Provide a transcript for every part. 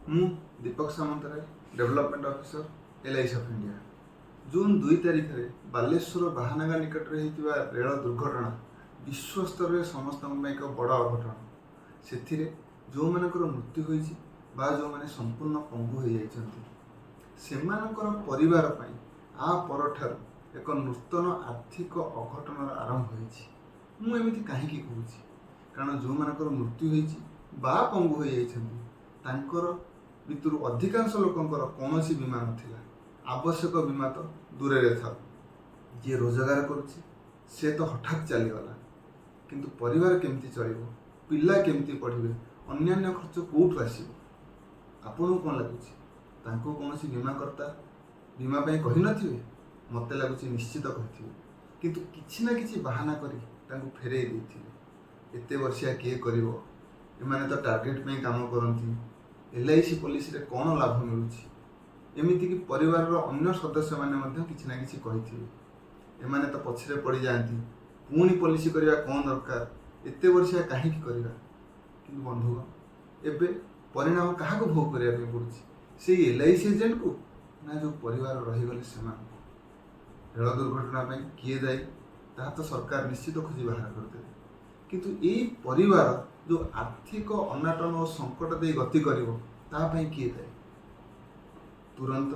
ମୁଁ Deepak Samantaray, development officer LIC of India. जून 2 तारिख में बालेश्वर बाहानगा निकट में होता रेल दुर्घटना विश्व स्तर में समस्त एक बड़ अघटन। से जो मानकर मृत्यु होती जो मैंने संपूर्ण पंगु हो जाकर परिवार आ पर एक नूतन आर्थिक अघटन आरंभ होती कहीं कहूँ कारण जो मानकर मृत्यु होती पंगु हो जाकर भितर अधिकांश लोकंर कौन बीमा नाला। आवश्यक बीमा तो दूर था जी रोजगार करुच्ची से तो हठात चलीगला किंतु परिवार केमती चलो पिला केमती पढ़े अन्य खर्च कौटू आस आपन कौन लगुच कौन बीमाकर्ता बीमा कही नथिबे मत लगुच निश्चित कही किंतु किछि ना किछि बहाना करी फेरे देथिबे। एते वर्षिया किए करिवो एमाने तो टार्गेट पे काम करती LIC पॉलिसी रे कौन लाभ मिलुछि एमिति कि परिवार अन्य सदस्य माने किछि ना किछि कहिथिबे एमाने तो पछरे पड़ी जाती पुणी पॉलिसी करवा कौन दरकार एते वर्षिया कहीं करवा कि बंधुगण एबे परिणाम क्या भोग करने पड़ुछि से LIC एजेंट को ना जो परिवार रहीगले से रेल दुर्घटना किए दायी ता तो सरकार निश्चित खोजी बाहर करदे किंतु यही परिवार जो आर्थिक अनाटन और संकट दे गति करिवो तापई किए दायी तुरंत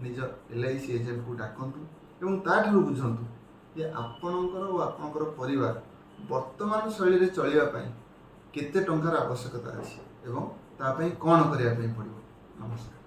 निज LIC एजेंट को डाकतु एवं ताठू बुझंतु जे आपणकर और आपणकर परिवार वर्तमान शैली चलने केते टंकार आवश्यकता अच्छी एवं तापई कौन करने पड़ो। नमस्कार।